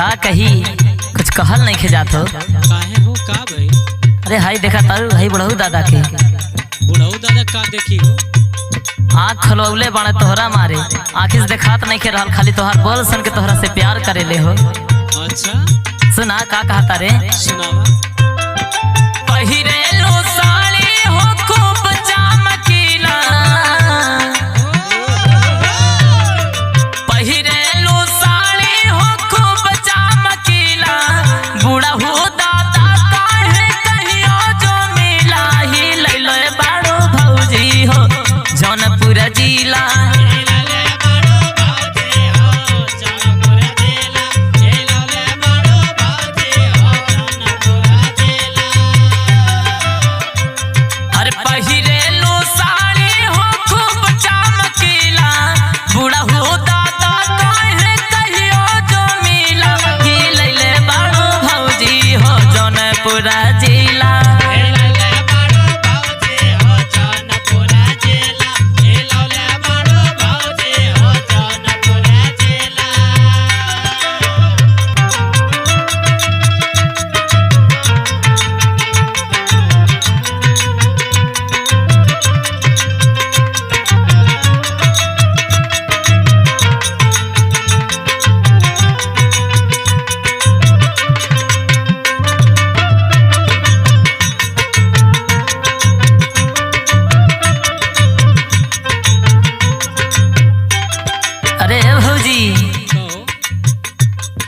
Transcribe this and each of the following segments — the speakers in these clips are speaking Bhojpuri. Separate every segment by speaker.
Speaker 1: का कही कुछ कहल नहीं खे जात हो।
Speaker 2: काहे हो का भाई?
Speaker 1: अरे हाई देखा तारू हाई बुढ़ऊ दादा के।
Speaker 2: बुढ़ऊ दादा का देखी हो?
Speaker 1: आँख खलौले बाणे तोहरा मारे, आँखिस देखात नहीं के रहल, खाली तोहर बोल सुन के तोहरा से प्यार करे ले हो।
Speaker 2: अच्छा
Speaker 1: सुना का कहता रे?
Speaker 2: सुनावा।
Speaker 1: पहिरे लो साड़ी हो खूब चमकीला, पहिरे लो साड़ी हो खूब चमकीला, बूढ़ा हो दादा काहे कहियो जो मिला ही लैलो बाड़ो भौजी हो जौनपुर जिला।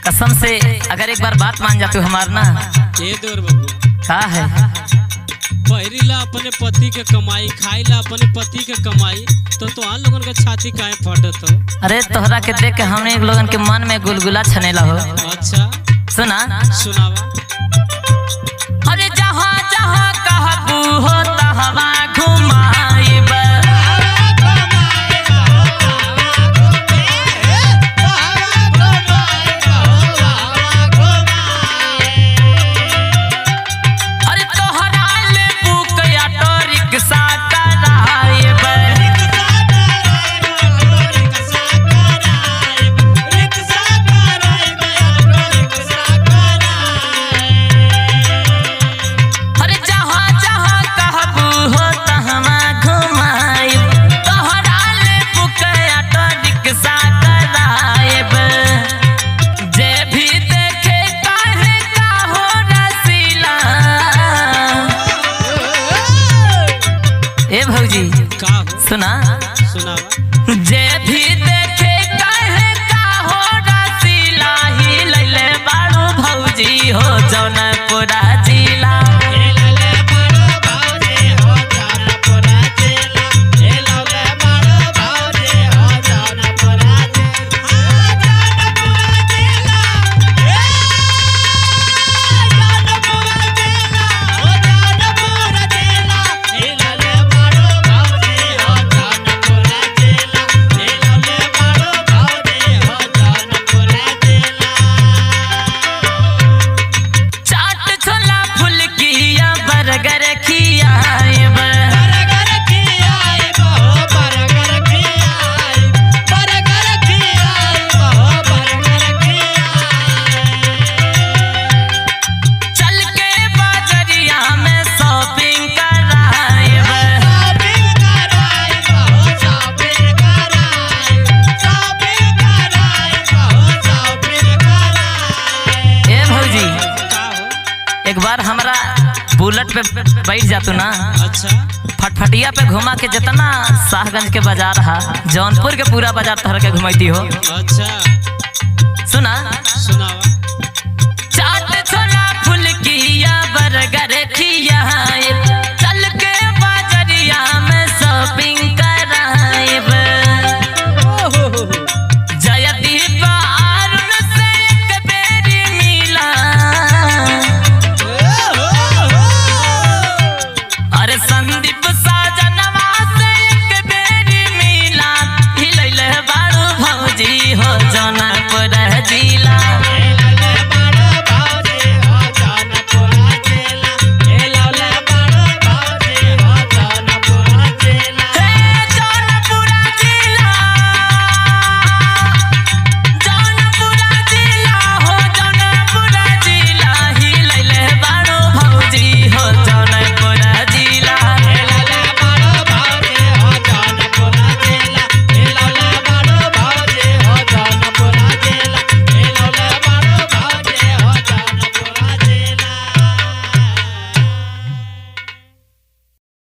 Speaker 1: कसम से अगर एक बार बात मान जाते हो हमार ना
Speaker 2: ए देवर बाबू
Speaker 1: का है
Speaker 2: पहिरीला अपने पति के कमाई, खाईला अपने पति के कमाई, तो तोहार लोगन का छाती काहे फटत हो?
Speaker 1: अरे तोहरा के देख के हमने एक लोगन के मन में गुलगुला छनेला हो।
Speaker 2: अच्छा
Speaker 1: सुना
Speaker 2: सुनावा।
Speaker 1: अरे जहाँ जहाँ कहबू हो तहवा घुमाइब, सुना
Speaker 2: सुनावा।
Speaker 1: जे भी देखे कहे का हो रसीला ही लैले बाड़ू भौजी हो जौनपुर जिला। एक बार हमरा बुलेट पे बैठ जातू ना,
Speaker 2: अच्छा
Speaker 1: फटफटिया पे घुमा के जितना शाहगंज के बाजार है, जौनपुर के पूरा बाजार तोहरा के घुमाती हो।
Speaker 2: अच्छा
Speaker 1: सुना